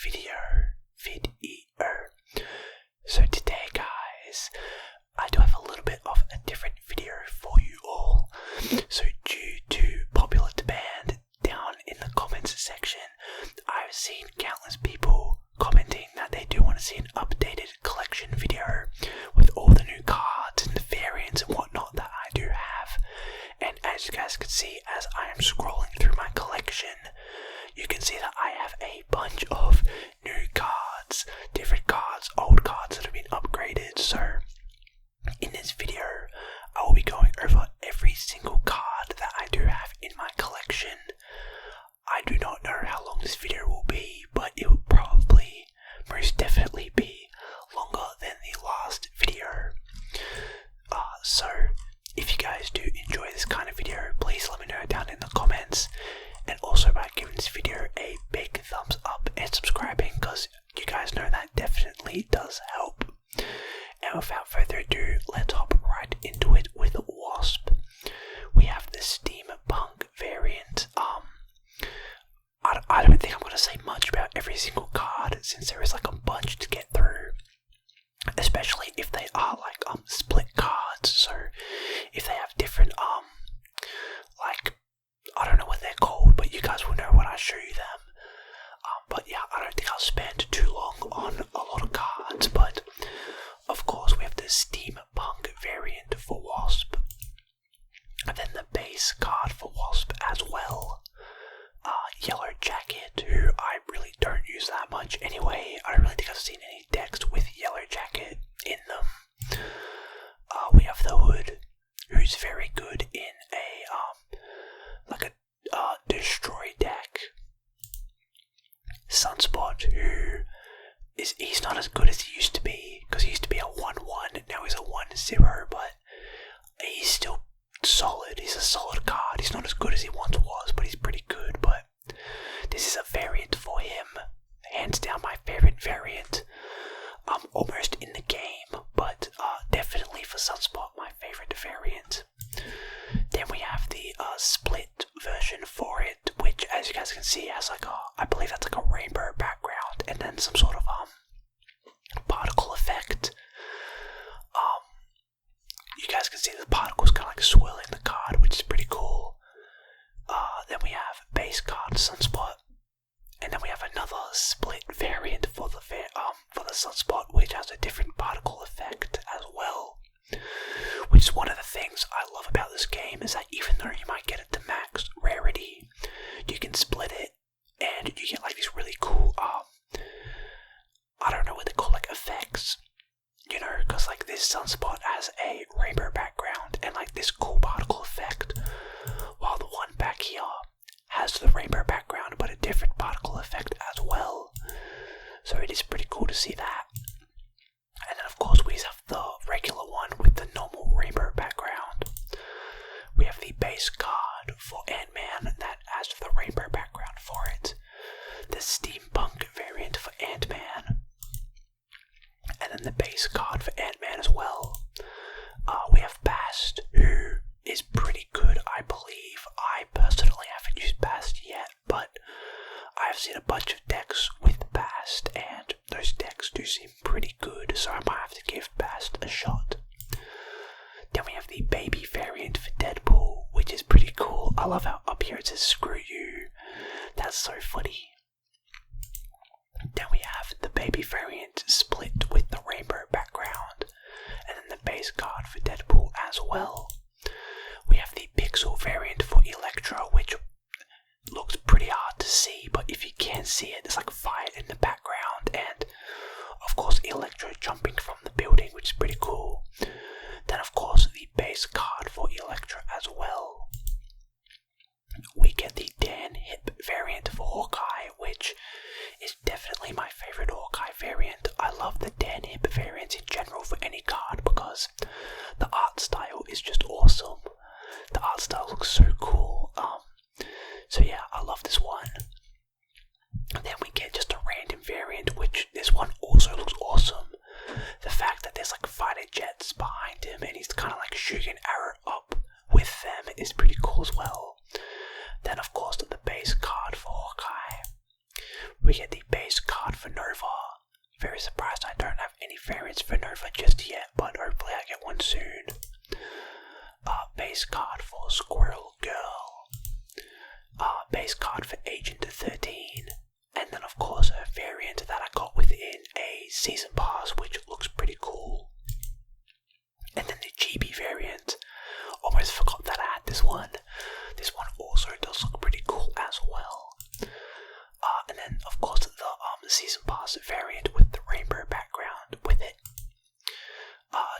video. So today, guys, I do have a little bit of a different video for you all. So due to popular demand down in the comments section, I've seen countless people commenting that they do want to see an updated collection video with all the new cards and the variants and whatnot that I do have. And as you guys can see, as I am scrolling through my collection, you can see that I have a bunch of new cards, different cards, old cards that have been upgraded. So in this video, I will be going over every single card that I do have in my collection. I do not know how long this video will be, but it will probably, most definitely be longer than the last video. So if you guys do enjoy this kind of video, please let me know down in the comments, and also by giving this video a big thumbs up and subscribing, because you guys know that definitely does help. And without further ado, let's hop right into it with Wasp. We have the Steampunk variant. I don't think I'm going to say much about every single card, since there is like a bunch to get through, especially if they are like split cards. So if they have different like, I don't know what they're called, but you guys will know when I show you them. But yeah, I don't think I'll spend too long on a lot of cards. But of course, we have the Steampunk variant for Wasp, and then the base card for Wasp as well. Yellow Jacket, who I really don't use that much anyway. I don't really think I've seen any decks with Yellow Jacket in them. We have the Hood, who's very good in a destroy deck. Sunspot, he's not as good as he used to be, because he used to be a 1-1, now he's a 1-0, but he's still solid. He's a solid card. He's not as good as he once was, but he's pretty good. But this is a variant for him, hands down my favorite variant, almost in the game, but definitely for Sunspot my favorite variant. Then we have the split version for it, which, as you guys can see, has like I believe that's like a rainbow background, and then some sort of particle effect. You guys can see the particles kind of like swirling the card, which is pretty cool. Then we have base card Sunspot, and then we have another split variant for the Sunspot, which has a different particle effect as well. Which is one of the things I love about this game, is that even though you might get it to max rarity, you can split it, and you get like these really cool, I don't know what they call, like effects. You know, because like this Sunspot has a rainbow background and like this cool particle effect, while the one back here has the rainbow background but a different particle effect as well. So it is pretty cool to see that. And then of course we have the regular one with the normal rainbow background. We have the base card for Ant-Man that has the rainbow background for it. The Steampunk variant for Ant-Man. And then the base card for Ant-Man as well. We have Bast, who is pretty good, I believe. I personally haven't used Bast yet, but I've seen a bunch of decks with Bast, and those decks do seem pretty good, so I might have to give Bast a shot. Then we have the baby variant for Deadpool, which is pretty cool. I love how up here it says "screw you." That's so funny. Then we have the baby variant split with the rainbow background, and then the base card for Deadpool as well. We have the pixel variant for Electro, which looks pretty hard to see, but if you can see it, there's like fire in the background, and of course Electro jumping from the building, which is pretty cool. Then of course the base card for Electro as well. We get the Dan Hip variant for Hawkeye, which is definitely my favorite Hawkeye variant. I love the Dan Hip variants in general for any card, because the art style is just awesome. The art style looks so cool. So yeah, I love this one. And then we get just a random variant, which this one also looks awesome. The fact that there's like fighter jets behind him and he's kind of like shooting an arrow up with them is pretty cool as well. Then of course the base card for Hawkeye. We get the base card for Nova. Very surprised I don't have any variants for Nova just yet, but hopefully I get one soon. Base card for Squirrel Girl. Base card for Agent 13. And then of course a variant that I got within a season pass, which looks pretty cool. And then the GB variant. Almost forgot that I had this one. This one also does look pretty cool as well. And then of course the season pass variant with the rainbow background with it.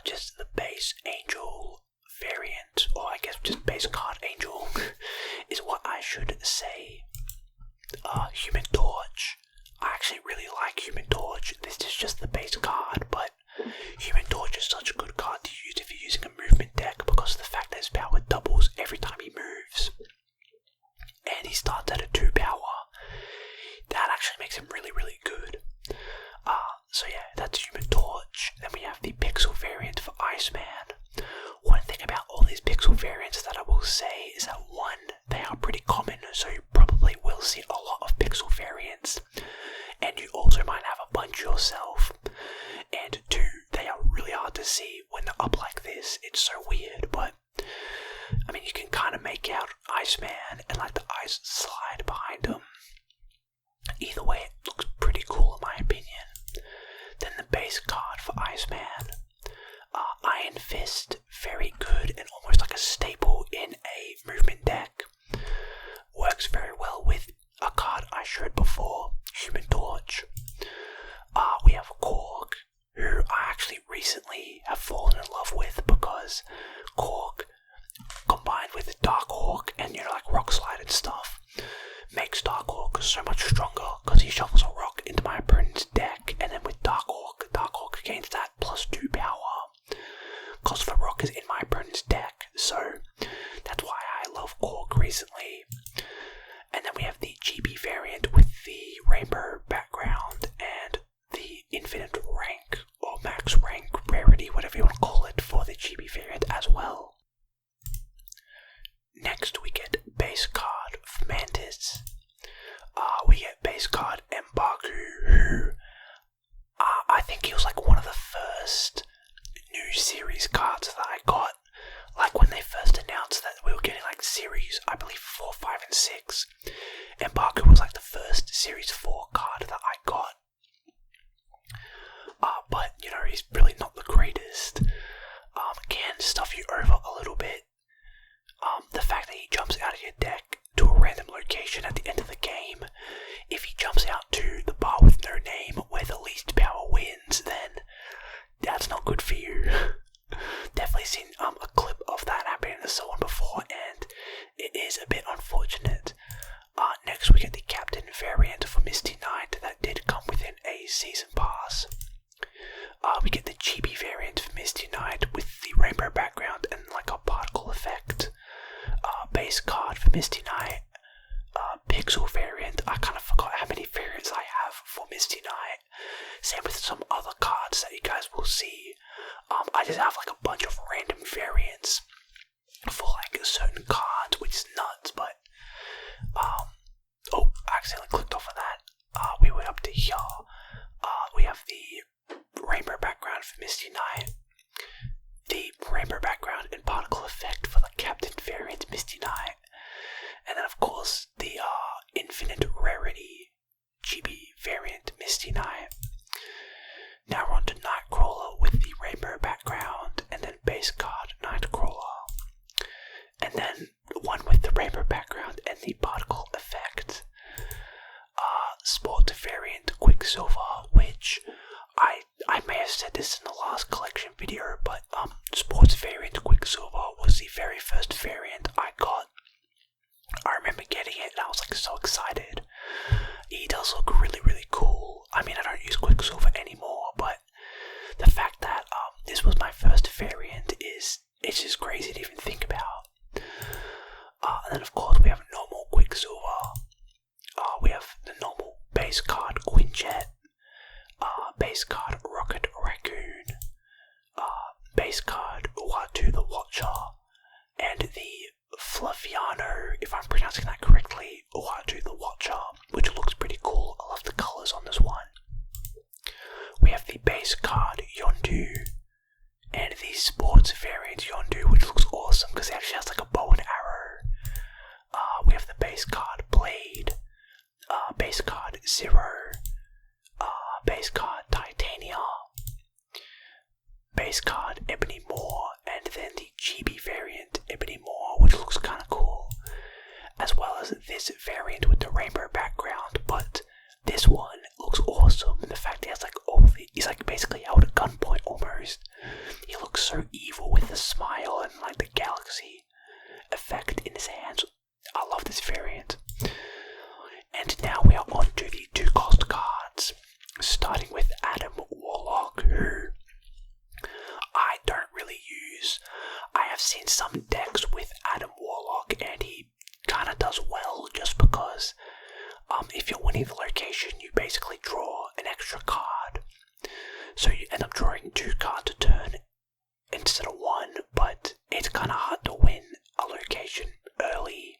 Just the base Angel variant, or I guess just base card Angel is what I should say. Human Torch. I actually really like Human Torch. This is just the base card, but Human Torch is such a good card to use if you're using a movement deck because of the fact that his power doubles every time he moves. And he starts at a 2 power. That actually makes him really, really good. So yeah, that's Human Torch. Then we have the Pixel variant for Iceman. One thing about all these Pixel variants that I will say is that one, they are pretty common, so you probably will see a lot of Pixel variants. And you also might have a bunch yourself. And two, they are really hard to see when they're up like this. It's so weird, but I mean, you can kind of make out Iceman and like the eyes slide behind him. Either way, it looks pretty cool in my opinion. Then the base card for Iceman. Iron Fist, very good and almost like a staple in a movement deck. Works very well with a card I showed before, Human Torch. We have Korg, who I actually recently have fallen in love with because Korg, combined with Darkhawk and like Rock Slide and stuff, makes Darkhawk so much stronger because he shovels a rock into my opponent's deck, and then with Darkhawk gains that +2 power because the rock is in my opponent's deck, so that's why I love Korg recently. And then we have the GB variant with the rainbow background and the infinite rank or max rank rarity, whatever you want to call it, for the GB variant as well. Next we get base card for Mantis. We get base card M'Baku, who I think he was like one of the first new series cards that I got. Like when they first announced that we were getting like series, I believe 4, 5, and 6. M'Baku was like the first series 4 card that I got. But he's really not the greatest. Can stuff you over a little bit. The fact that he jumps out of your deck to a random location at the end of the game, if he jumps out to the bar with no name where the least power wins, then that's not good for you. Definitely seen a clip of that happening to someone before, and it is a bit unfortunate. Next we get the Captain variant for Misty Knight that did come within a season pass. We get the GB variant for Misty Knight with the rainbow background and like a particle effect. Base card for Misty Knight. Pixel variant. I kind of forgot how many variants I have for Misty Knight. Same with some other cards that you guys will see. I just have like a bunch of random variants for like certain cards, which is nuts, but oh, I accidentally clicked off of that. We went up to here. We have the rainbow background for Misty Knight, the rainbow background and particle effect for the Captain variant Misty Knight, and then of course the infinite rarity GB variant Misty Knight. Now we're on to Nightcrawler with the rainbow background and then base card Nightcrawler. And then one with the rainbow background and the particle effect. Sport variant Quicksilver, which I may have said this in the last collection video, but sports variant Quicksilver was the very first variant I got. I remember getting it and I was like so excited. He does look really, really cool. I mean, I don't use Quicksilver anymore, but the fact that this was my first variant it's just crazy to even think about. And then of course we have normal Quicksilver. We have the normal base card Quinjet, base card Rocket Raccoon, base card Uatu the Watcher, and the Fluffiano, if I'm pronouncing that correctly, Uatu the Watcher, which looks pretty cool. I love the colours on this one. base card Titania, base card Ebony Maw, and then the GB variant Ebony Maw, which looks kind of cool, as well as this variant with the rainbow background. But this one looks awesome. The fact he has like he's like basically held at gunpoint almost. He looks so evil with the smile and like the galaxy effect in his hands. I love this variant. And now we are on to the 2-cost cards, starting with Adam Warlock, who I don't really use. I have seen some decks with Adam Warlock and he kind of does well just because if you're winning the location, you basically draw an extra card. So you end up drawing 2 cards a turn instead of 1, but it's kind of hard to win a location early,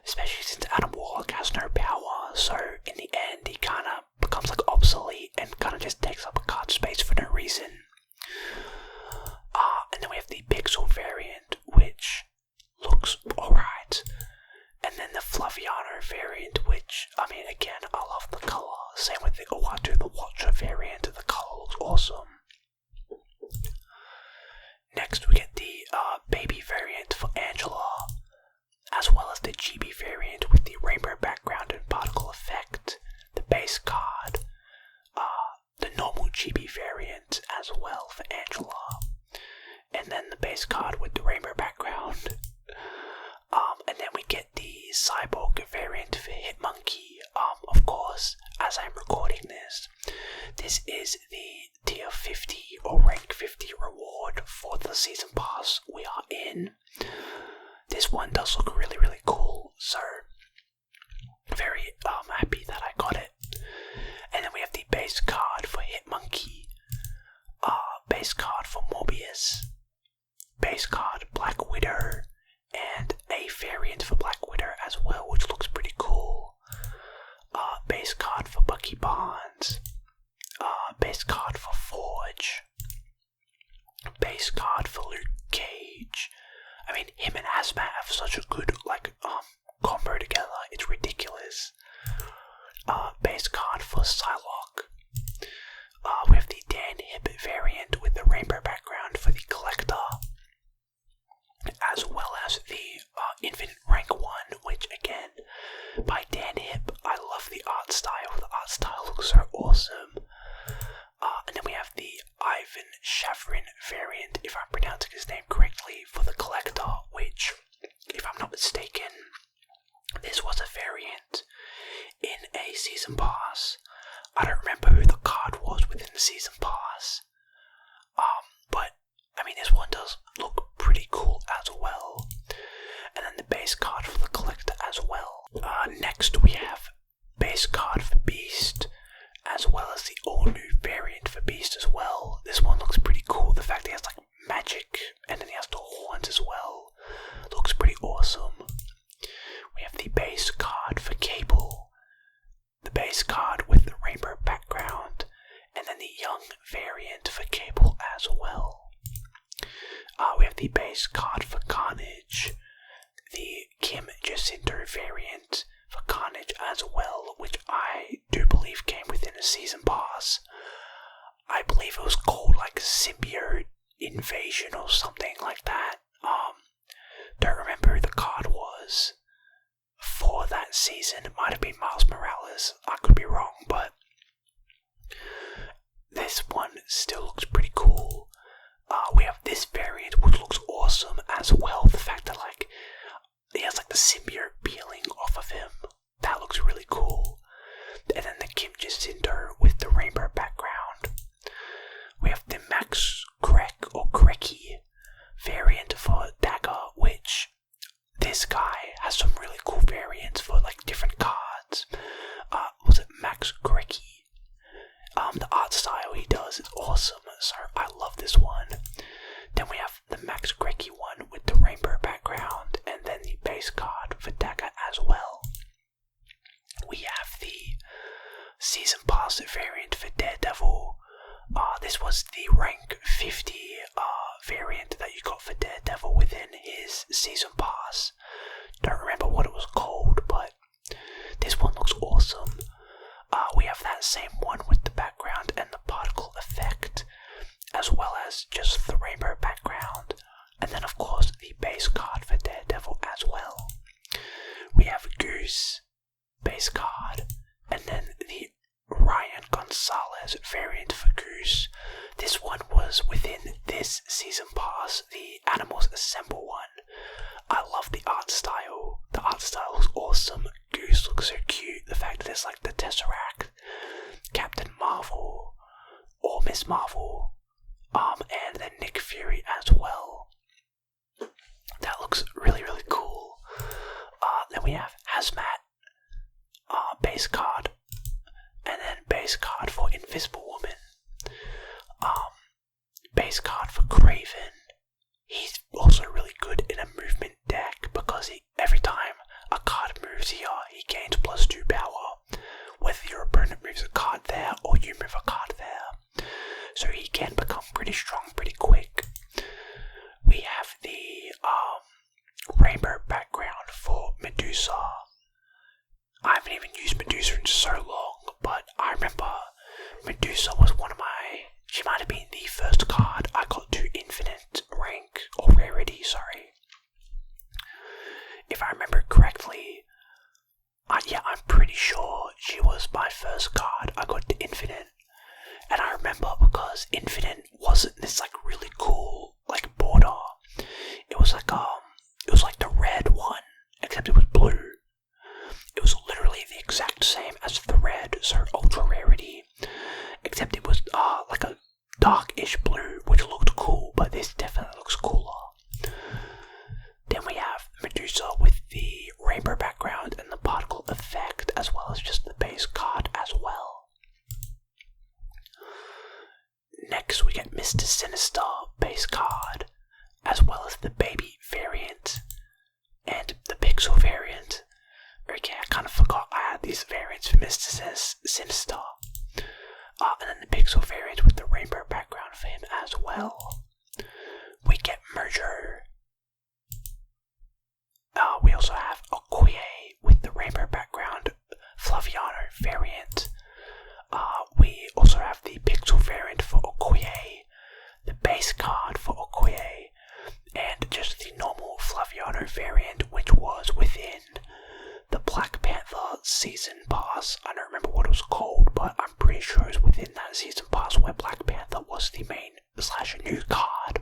especially since Adam Warlock has no power. So in the end, he kind of becomes like obsolete and kind of just takes up a card space for no reason. And then we have the Pixel variant, which looks alright. And then the Flaviano variant, which, I mean, again, I love the colour. Same with the Uatu, the Watcher variant, the colour looks awesome. Next we get the Baby variant for Angela, as well as the GB variant with the rainbow background and particle effect, the base card, the normal GB variant as well for Angela, and then the base card with the rainbow background. And then we get the Cyborg variant for Hitmonkey. Of course, as I'm recording this is the tier 50 or rank 50 reward for the season pass we are in. This one does look really, really cool, so very happy that I got it. And then we have the base card for Hitmonkey, base card for Morbius, base card Black Widow, and a variant for Black Widow as well, which looks pretty cool. Base card for Bucky Barnes, base card for Forge, base card for Luke Cage. I mean, him and Hazmat have such a good combo together, it's ridiculous. Base card for Psylocke. We have the Dan Hip variant with the rainbow background for the Collector, as well as the Infinite Rank 1, which again, by Dan Hip. I love the art style. The art style looks so awesome. And then we have the Ivan Shavrin variant, if I'm pronouncing his name correctly, for the Collector, which, if I'm not mistaken, this was a variant in a season pass. I don't remember who the card was within the season pass. But I mean, this one does look pretty cool as well. And then the base card for the Collector as well. Next we have base card for Beast, as well as the all-new variant for Beast as well. This one looks pretty cool. The fact that he has like magic, and then he has the horns as well, looks pretty awesome. We have the base card for Cable, the base card with the rainbow background, and then the young variant for Cable as well. We have the base card for Carnage, the Kim Jacinto variant for Carnage as well, which I do believe came within a season pass. I believe it was called like Symbiote Invasion or something like that. Don't remember who the card was for that season. It might have been Miles Morales. I could be wrong, but this one still looks pretty cool. We have this variant, which looks awesome as well. The fact that like he has like the symbiote peeling off of him, that looks really cool. And then the Kim Jacinto with the rainbow background. We have the Max Grek or Grecki variant for Dagger, which this guy has some really cool variants for like different cards. Was it Max Grecki? The art style he does is awesome, so I love this one. Then we have the Max Grecki one with the rainbow background, and then the base card for Dagger as well. We have the Season Pass variant for Daredevil. This was the rank 50 variant that you got for Daredevil within his Season Pass. Don't remember what it was called, but this one looks awesome. We have that same one with the as well as just the rainbow background. And then of course the base card for Daredevil as well. We have Goose, base card, and then the Ryan Gonzalez variant for Goose. This one was within this season pass, the Animals Assemble one. I love the art style. The art style is awesome. Goose looks so cute. The fact that it's like the Tesseract, Captain Marvel, or Miss Marvel, and then Nick Fury as well. That looks really, really cool. Then we have Hazmat, base card, and then base card for Invisible Woman. Base card for Kraven. He's also really good in a movement deck because every time a card moves here, he gains +2 power, whether your opponent moves a card there or you move a card there. So he can become pretty strong pretty quick. We have the rainbow background for Medusa. I haven't even used Medusa in so long, but I remember Medusa was she might have been the first card I got to infinite rank, or rarity, sorry. If I remember correctly, I'm pretty sure she was my first card I got to infinite. And I remember because infinite wasn't this like really cool like border. It was like the red one, except it was blue. It was literally the exact same as the red, so ultra rarity, except it was like a darkish blue, which looked cool, but this definitely looks cooler. Then we have Medusa with the rainbow background and the particle effect, as well as just the base card as well. Next we get Mr. Sinister base card, as well as the baby variant and the pixel variant. Okay, I kind of forgot I had these variants for Mr. Sinister. And then the pixel variant with the rainbow background for him as well. We get Mojo. We also have Okoye with the rainbow background, Flaviano variant. We also have the pixel variant for Okoye, the base card for Okoye, and just the normal Flaviano variant, which was within the Black Panther season pass. I don't remember what it was called, but I'm pretty sure it was within that season pass where Black Panther was the main / new card.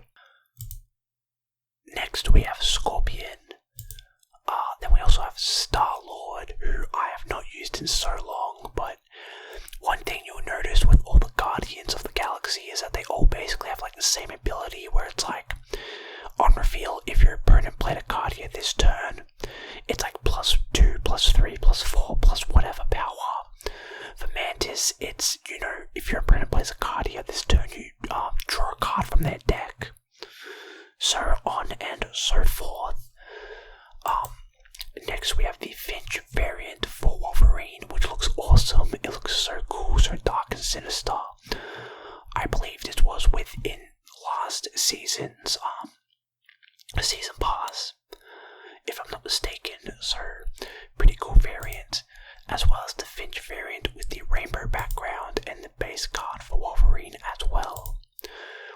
Next we have Scorpion. Then we also have Star-Lord, who I have not used in so long, but one thing you'll notice with all the Guardians of the Galaxy is that they all basically have like the same ability, where it's like, on reveal, if your opponent played a card here this turn, it's like +2, +3, +4, plus whatever power. For Mantis, it's, if your opponent plays a card here this turn, you draw a card from their deck. So on and so forth. Next we have the Finch variant for Wolverine, which looks awesome. It looks so cool, so dark and sinister. I believe this was within last season's season pass, if I'm not mistaken, so pretty cool variant, as well as the Finch variant with the rainbow background and the base card for Wolverine as well.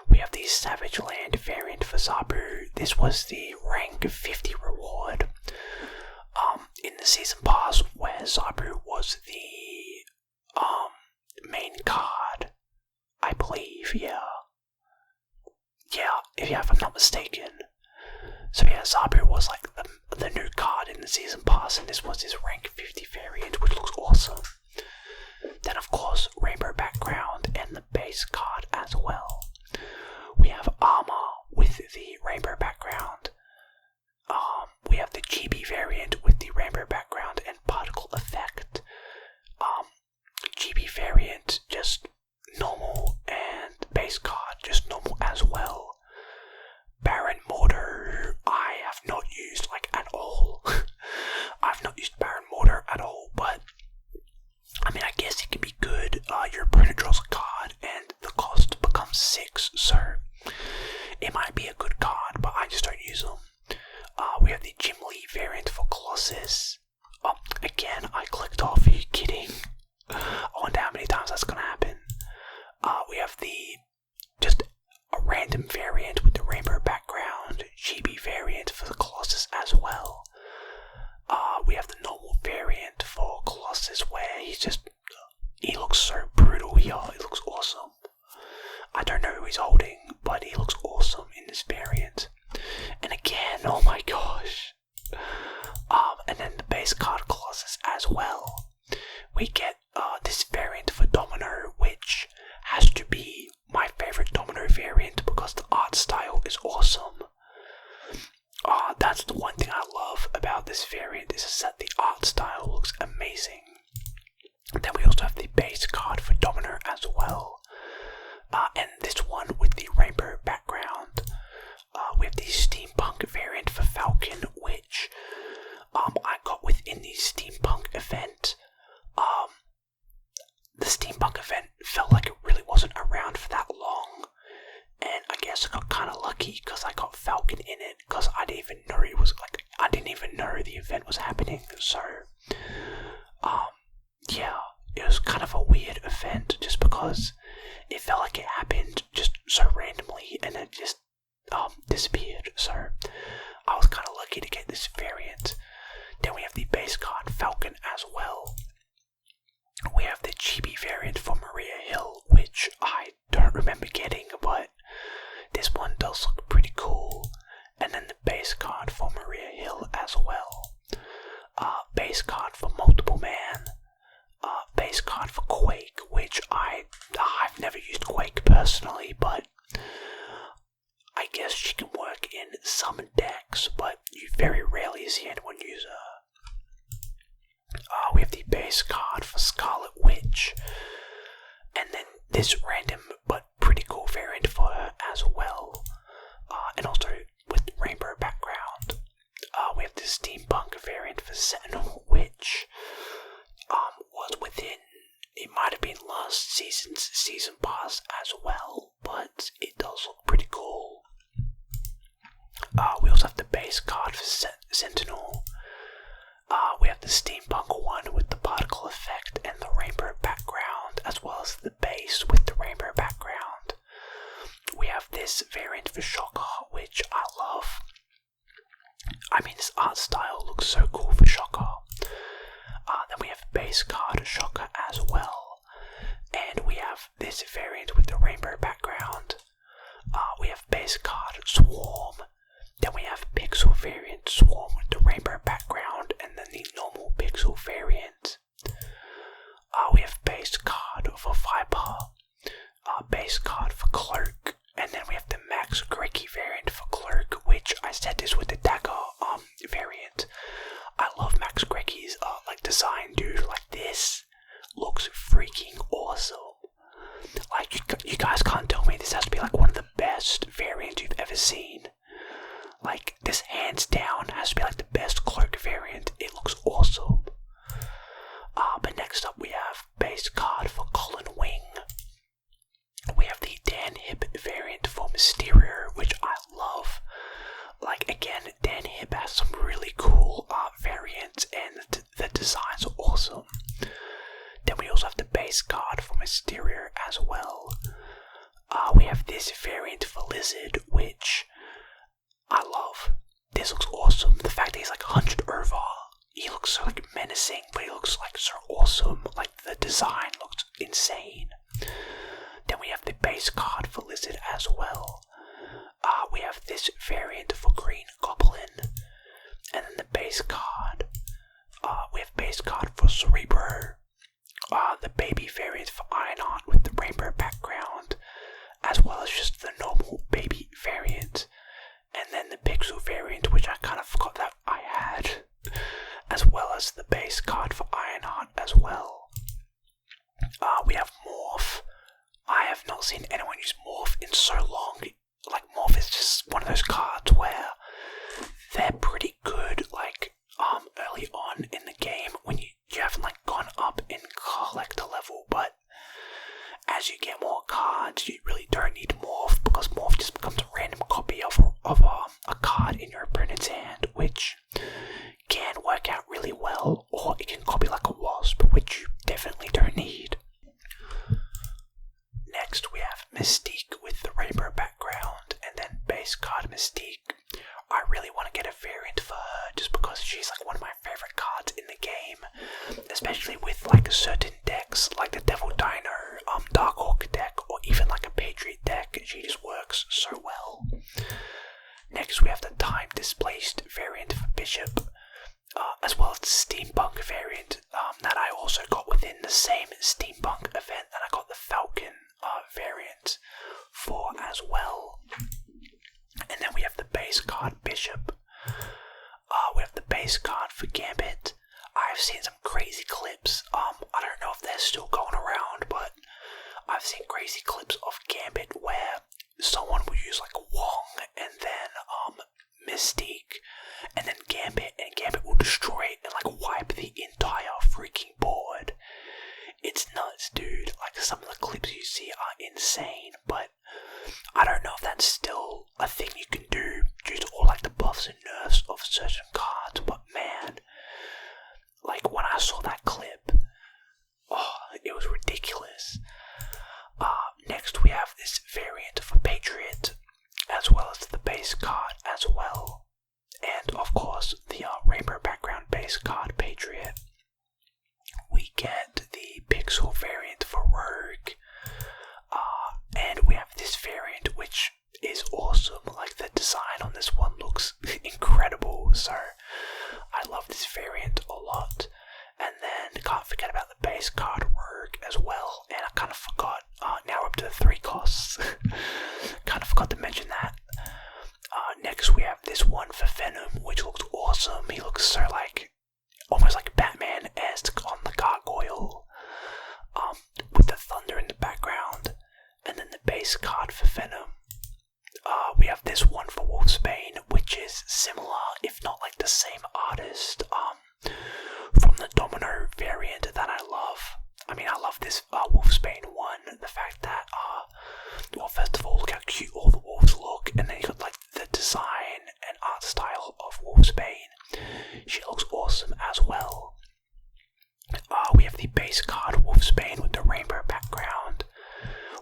We have the Savage Land variant for Zabu. This was the rank 50 reward in the season pass, where Zabu was the main card, I believe, yeah, if I'm not mistaken. So yeah, Zabu was like the new card in the season pass, and this was his rank 50 variant, which looks awesome. Then of course, rainbow background and the base card as well. We have Armor with the rainbow background. We have the GB variant with the rainbow background and particle effect. GB variant just normal, and base card just normal as well. Baron Mordo, I have not used at all. I've not used Baron Mordo at all, but I mean, I guess it could be good. because it felt like it happened just so randomly and it just disappeared. So I was kind of lucky to get this variant. Then we have the base card Falcon as well. We have the chibi variant for Maria Hill, which I don't remember getting, but this one does look pretty cool. And then the base card for Maria Hill as well. Base card for Multiple Man. Base card for Quake, which I've never used Quake personally, but I guess she can work in some decks, but you very rarely see anyone use her. We have the base card for Scarlet Witch, and then this random but pretty cool variant for her as well. And also with rainbow background, we have the steampunk variant for Sentinel, which was within, it might have been last season's season pass as well, but it does look pretty cool. We also have the base card for Sentinel. We have the steampunk one with the particle effect and the rainbow background, as well as the base with the rainbow background. We have this variant for Shocker, which I love. I mean, this art style looks so cool for Shocker. Then we have base card Shocker as well. And we have this variant with the rainbow background. We have base card Swarm. Then we have Pixel variant Swarm with the rainbow background, and then the normal Pixel variant. We have base card for Viper, base card for Cloak, and then we have the Max Greggy variant for Cloak, which I said is with the Dagger variant. I love Max Greggy's design, dude. Like, this looks freaking awesome. Like, you guys can't tell me this has to be like one of the best variants you've ever seen. Like, this hands down has to be like the best Cloak variant. It looks awesome. But next up we have base card for Colin Wing. We have the Dan Hip variant for Mysterio, which I love. Like, again, Dan Hip has some really cool variants, and the designs are awesome. Then we also have the base card for Mysterio as well. We have this variant for Lizard, which I love. This looks awesome. The fact that he's like 100 over, he looks so like menacing, but he looks like so awesome. Like, the design looks insane. Then we have the base card for Lizard as well. We have this variant for Green Goblin, and then the base card. We have base card for Cerebro. The baby variant for Ironheart with the rainbow background, as well as just the normal baby variant. And then the Pixel variant, which I kind of forgot that I had, as well as the base card for Ironheart as well. We have Morph. I have not seen anyone use Morph in so long. Like, Morph is just one of those cards where they're pretty good, like, early on in the game when you haven't, like, gone up in collector level, but as you get more cards, you really don't need Morph, because Morph just becomes a random copy of a card in your opponent's hand, which can work out really well, or it can copy like a Wasp, which you definitely don't need. Next we have Mystique with the rainbow background, and then base card Mystique. I really want to get a variant for her, just because she's like one of my favorite cards in the game, especially with like certain decks, like the Devil Dino, Darkhawk deck, or even like a Patriot deck. She just works so well. Next we have the Time Displaced variant for Bishop, as well as the Steampunk variant that I also got within the same Steampunk event that I got the Falcon variant for as well. And then we have the base card Bishop. We have the base card for Gambit. I've seen some crazy clips. I don't know if they're still going around, but I've seen crazy clips of Gambit where someone will use like Wong and then Mystique and then Gambit, and Gambit will destroy it and like wipe the entire freaking board. It's nuts, dude. Like, some of the clips you see are insane, but I don't know if that's still a thing you can do due to all like the buffs and nerfs of certain cards, but man, like when I saw that clip, oh, it was ridiculous. of forgot. Now we're up to 3 costs. Kind of forgot to mention that. Next we have this one for Venom, which looks awesome. He looks so like, almost like Batman-esque on the gargoyle. With the thunder in the background. And then the base card for Venom. We have this one for Wolfsbane, which is similar, if not like the same artist, from the Domino variant that I love. I mean, I love this Wolfsbane one. The fact that, well, first of all, look how cute all the wolves look, and then you got like the design and art style of Wolfsbane. She looks awesome as well. We have the base card Wolfsbane with the rainbow background.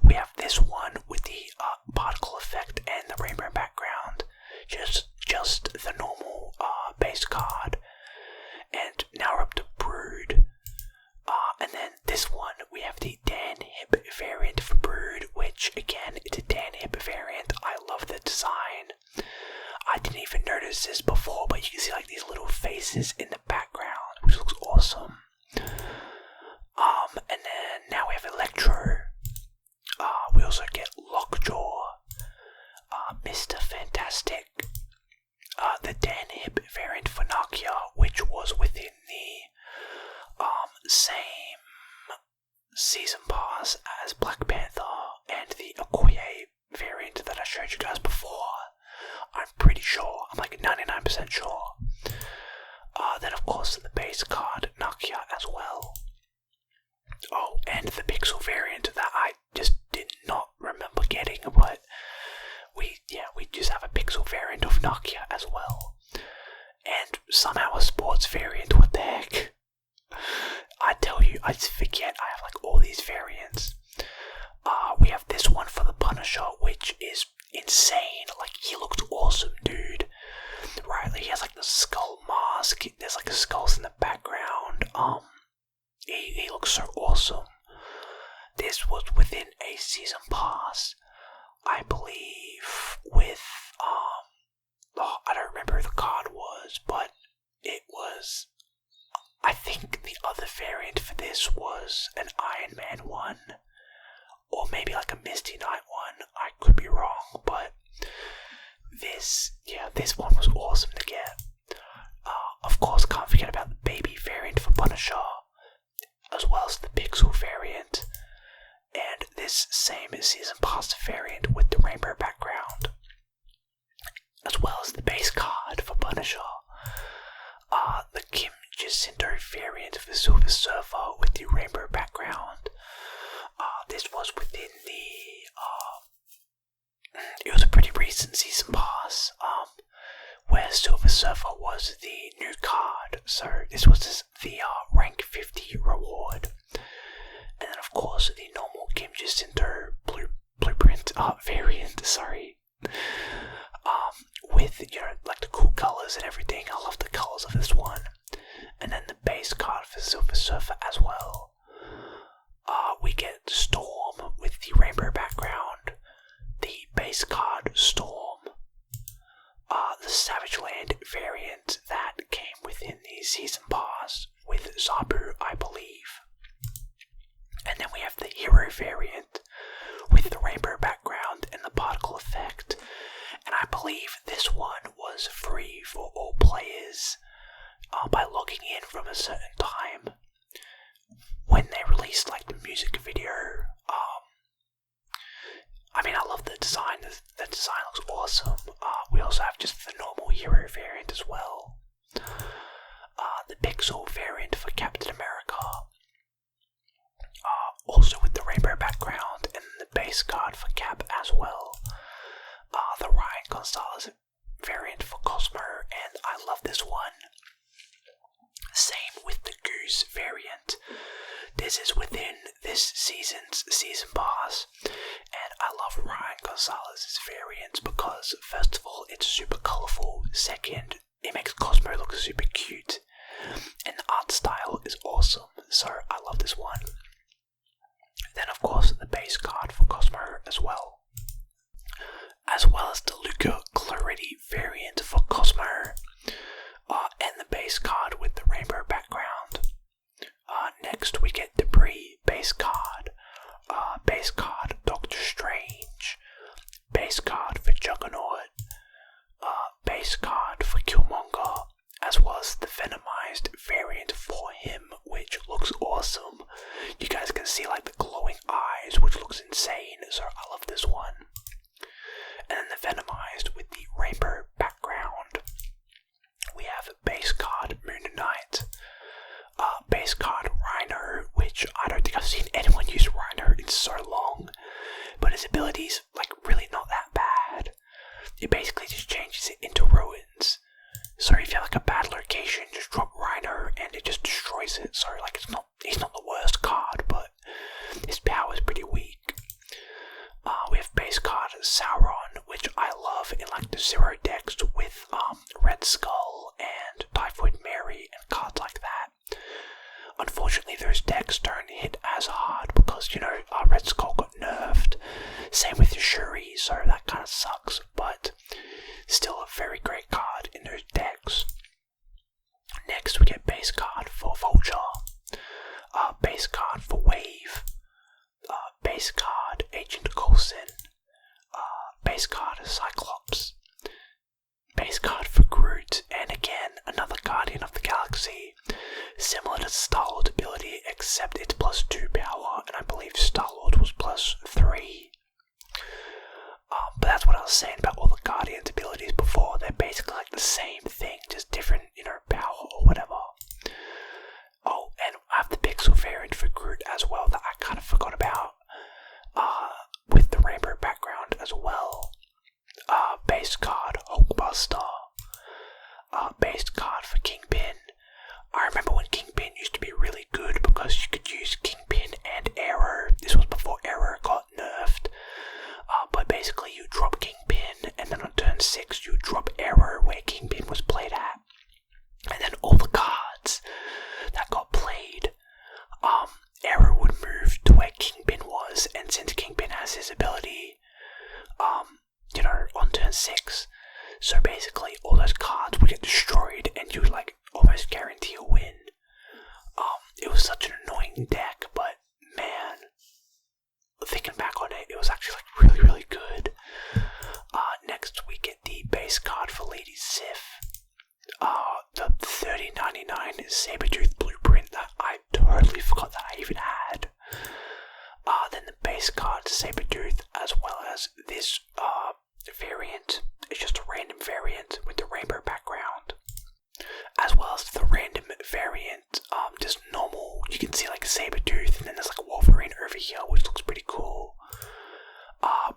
We have this one with the particle effect and the rainbow background. Just the normal base card. And now we're up to Brood. And then this one, we have the Dan Hip variant for Brood, which again, it's a Dan Hip variant. I love the design. I didn't even notice this before, but you can see like these little faces in the background, which looks awesome. And then now we have Electro. We also get Lockjaw, Mr. Fantastic, the Dan Hip variant for Nakia, which was within the same season pass as Black Panther, and the Okoye variant that I showed you guys before. I'm pretty sure, I'm like 99% sure. Then of course the base card Nakia as well. Oh, and the Pixel variant that I just did not remember getting, but we just have a Pixel variant of Nakia as well. And somehow a sports variant, what the heck? I tell you, I just forget I have like all these variants. We have this one for the Punisher, which is insane. Like, he looks awesome, dude. Right, he has like the skull mask, there's like skulls in the background. He looks so awesome. This was within a season pass, I believe, with, I don't remember who the card was, but it was, I think the other variant for this was an Iron Man one, or maybe like a Misty Knight one. I could be wrong, but this one was awesome to get. Of course, can't forget about the baby variant for Punisher, as well as the Pixel variant, and this same season pass variant with the rainbow background, as well as the base card for Punisher. The Kim Jacinto variant for Silver Surfer with the rainbow background. This was within the, it was a pretty recent season pass, where Silver Surfer was the new card, so this was the rank 50 reward. And then of course the normal Kim Jacinto blueprint variant, with, you know, like the cool colours and everything. I love the colours of this one. And then the base card for Silver Surfer as well. We get Storm with the rainbow background, the base card Storm, the Savage Land variant that came within the season pass with Zabu, I believe. And then we have the Hero variant with the rainbow background and the particle effect. And I believe this one was free for all players by logging in from a certain time when they released like the music video. I mean, I love the design. The design looks awesome. We also have just the normal Hero variant as well. The Pixel variant for Captain America. Also with the rainbow background, and the base card for Cap as well. The Ryan Gonzalez variant for Cosmo, and I love this one. Same with the Goose variant. This is within this season's season pass, and I love Ryan Gonzalez's variants because, first of all, it's super colourful. Second, it makes Cosmo look super cute, and the art style is awesome, so I love this one. Then of course the base card for Cosmo as well as the Luca Clarity variant for Cosmo, and the base card with the rainbow background. Next we get Debris base card. base card Doctor Strange, base card for Juggernaut, base card for Killmonger, as well as the Venomized variant for him, which looks awesome. You guys can see like the glowing eyes, which looks insane, so I love this one. And then the Venomized with the rainbow background. We have base card Moon Knight, base card Rhino, which I don't think I've seen anyone use Rhino in so long, but his ability's like really not that bad. It basically just changes it into ruins. So if you have like a bad location, just drop Rhino and it just destroys it. So like he's not the worst card, but his power is pretty weak. We have base card Sauron, which I love in like the Zero decks with Red Skull and Typhoid Mary and cards like that. Unfortunately, those decks don't hit as hard because, Red Skull got nerfed. Same with Shuri, so that kind of sucks, but still a very great card in those decks. Next, we get base card for Vulture, base card for Wave, base card Agent Coulson, base card Cyclops, base card for Groot, and again, another Guardian of the Galaxy, similar to Star-Lord's ability, except it's +2 power, and I believe Star-Lord was +3. But that's what I was saying about all the Guardians abilities before. They're basically like the same thing, just different, power or whatever. Oh, and I have the Pixel variant for Groot as well that I kind of forgot about, with the rainbow background as well. Base card Hulkbuster, base card for Kingpin. I remember when Kingpin used to be really good because you could use Kingpin and Arrow. This was before Arrow got nerfed. But basically you drop Kingpin and then on turn 6 you drop Arrow where Kingpin was played at. And then all the cards that got played, Arrow would move to where Kingpin was, and since Kingpin has his ability, on turn 6, so basically all those cards would get destroyed and you would like almost guarantee a win. It was such an annoying deck, but man, thinking back on it, it was actually like really, really good. Next we get the base card for Lady Sif. The 3099 Sabretooth blueprint that I totally forgot that I even had. Then the base card Sabretooth, as well as this variant. It's just a random variant with the rainbow background. As well as the random variant, just normal, you can see like a Sabretooth, and then there's like a Wolverine over here, which looks pretty cool.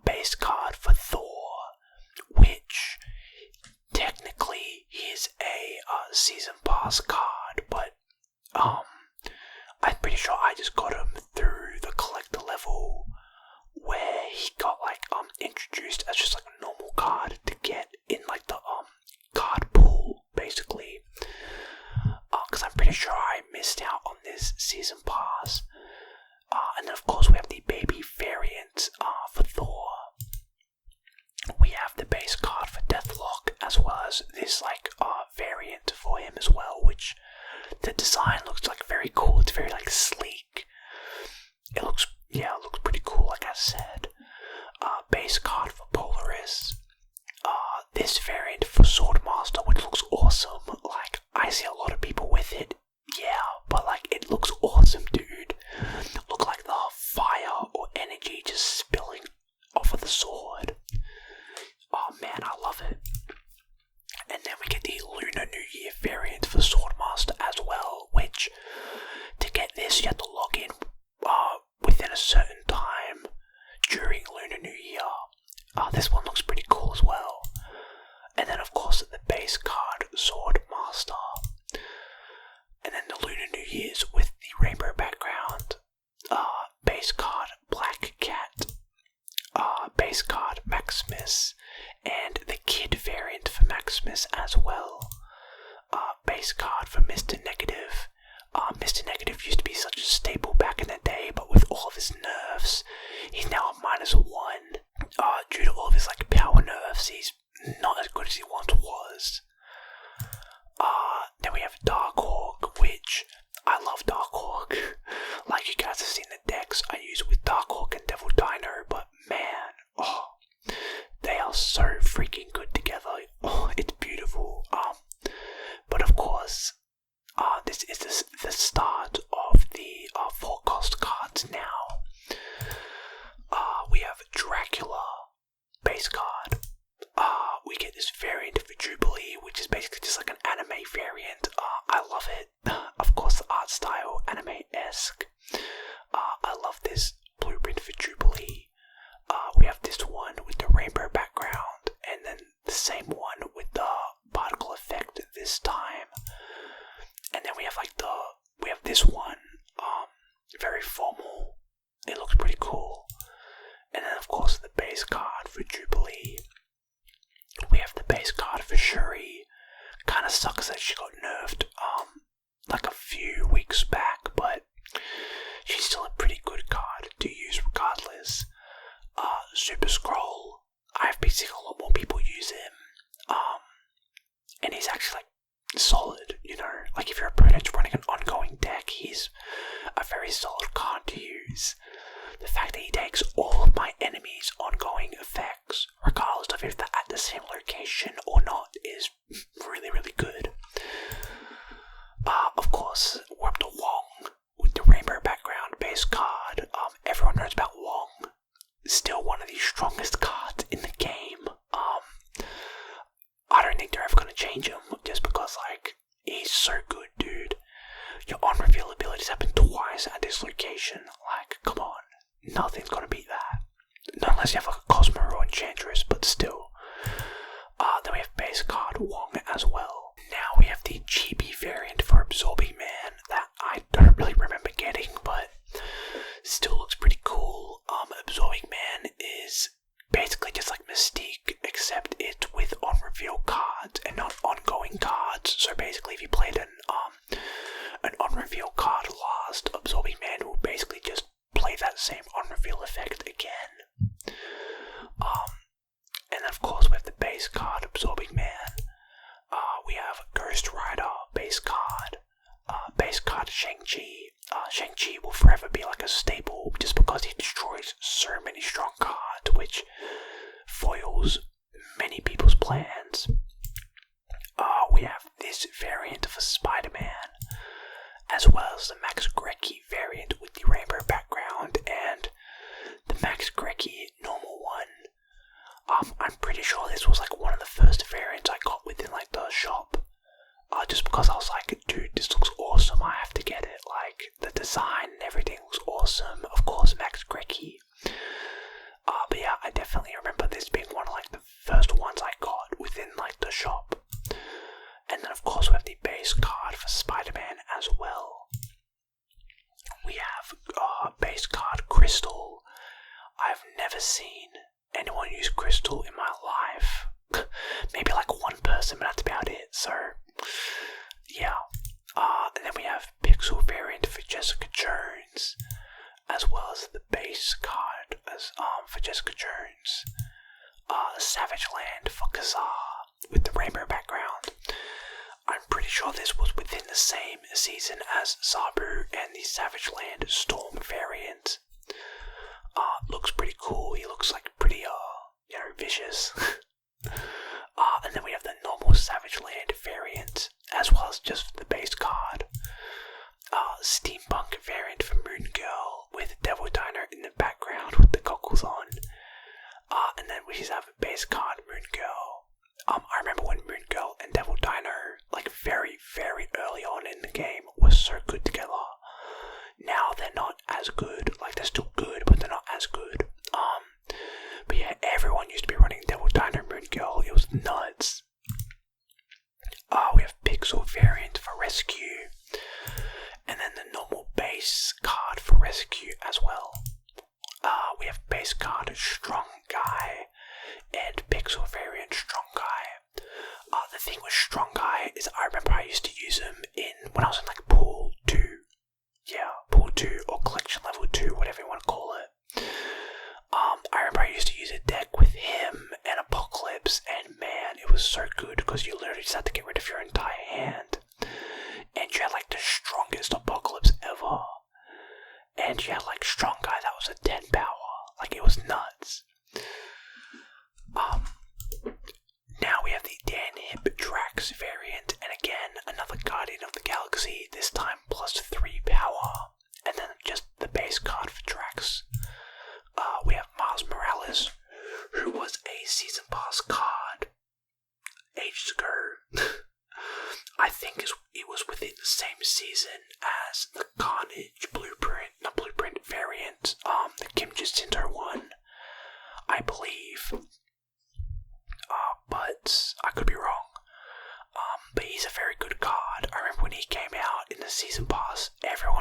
Base card for Thor, which technically is a season pass card, but I'm pretty sure I just got him through the collector level where he got like introduced as just like a normal card to get in like the card pool basically. Because I'm pretty sure I missed out on this season pass. And then of course we have the baby variant for Thor. We have the base card for Deathlock, as well as this like variant for him as well, which the design looks like very cool. It's very like sleek. It looks pretty cool, like I said. Base card for Polaris. This variant for Swordmaster, which looks awesome. Like, I see a lot of people with it. Yeah, but like, it looks awesome, dude. Look like the fire or energy just spilling off of the sword. Oh man, I love it. And then we get the Lunar New Year variant for Swordmaster as well, which, to get this, you have to log in within a certain time during Lunar New Year. This one looks pretty cool as well. And then of course the base card Swordmaster. And then the Lunar New Year's with the rainbow background. Base card Black Cat. Base card Maximus. And the Kid variant for Maximus as well. Base card for Mr. Negative. Mr. Negative used to be such a staple back in the day, but with all of his nerfs, he's now a -1. Due to all of his like power nerfs, he's not as good as he once was. Then we have Darkhawk, which I love Darkhawk. Like you guys have seen the decks I use with Darkhawk and Devil this one, very formal. It looks pretty cool. And then of course the base card for Jubilee. We have the base card for Shuri. Kinda sucks that she got nerfed like a few weeks back, but she's still a pretty good card to use regardless. Super Scroll, I've been seeing a lot more people use him. And he's actually like solid, you know, like if your opponent's running an ongoing deck, he's a very solid card to use. The fact that he takes all of my enemies' ongoing effects, regardless of if they're at the same location or not, is really, really good. Of course, we're up to Wong with the rainbow background base card. Everyone knows about Wong. Still one of the strongest cards in the game. I don't think they're ever going to change him, just because, like, he's so good, dude. Your on-reveal abilities happen twice at this location. Like, come on. Nothing's going to beat that. Not unless you have, like, a Cosmo or Enchantress, but still. Then we have base card Wong as well. Now we have the GB variant for Absorbing Man that I don't really remember getting, but still looks pretty cool. Absorbing Man is basically just like Mystique, except it's with on-reveal cards and not ongoing cards. So basically, if you played an on-reveal card last, Absorbing Man will basically just play that same on-reveal effect again. And then of course we have the base card Absorbing Man. We have Ghost Rider base card. Base card Shang-Chi. Shang-Chi will forever be like a staple just because he destroys so many strong cards, which foils many people's plans. We have this variant for Spider-Man, as well as the Max Grecki variant with the rainbow background and the Max Grecki normal one. I'm pretty sure this was like one of the first variants I got within like the shop. Just because I was like, dude, this looks awesome, I have to get it. Like, the design and everything looks awesome. Of course, Max Grecki. But yeah, I definitely remember this being one of like the first ones I got within like the shop. And then of course we have the base card for Spider-Man as well. We have base card Crystal. I've never seen anyone use Crystal in my life. Maybe like one person, but that's about it. So yeah. And then we have Pixel variant for Jessica Jones, as well as the base card as for Jessica Jones. Savage Land for Kazaa with the rainbow background. I'm pretty sure this was within the same season as Sabu and the Savage Land Storm variant. Looks pretty cool. He looks like pretty, vicious. And then we have the normal Savage Land variant, as well as just the base card. Steampunk variant for Moon Girl with Devil Diner in the background with the goggles on. And then we just have a base card Moon Girl. I remember when Moon Girl and Devil Diner, like very, very early on in the game, was so good together. Now they're not as good. Like, they're still good, but they're not as good. But yeah, everyone used to be running Devil Diner Moon Girl. It was nuts. We have Pixel variant for Rescue, and then the normal base card for Rescue as well. We have base card Strong Guy and Pixel variant Strong Guy. The thing with Strong Guy is I remember I used to use him when I was in like Pool 2. Yeah, Pool 2 or Collection Level 2, whatever you want to call it. I remember I used to use a deck with him and Apocalypse, and man, it was so good because you literally just had to get rid of your entire hand. And you had like the strongest Apocalypse ever. And you had like Strong Guy that was a 10 power. Like, it was nuts. Now we have the Dan Hip Drax variant, and again, another Guardian of the Galaxy, this time plus 3 power. And then just the base card for Drax. We have Miles Morales, who was a Season Pass card ages ago. I think it was within the same season as the Carnage Blueprint variant, the Kim Jacinto one, I believe. But I could be wrong. But he's a very good card. I remember when he came out in the Season Pass, everyone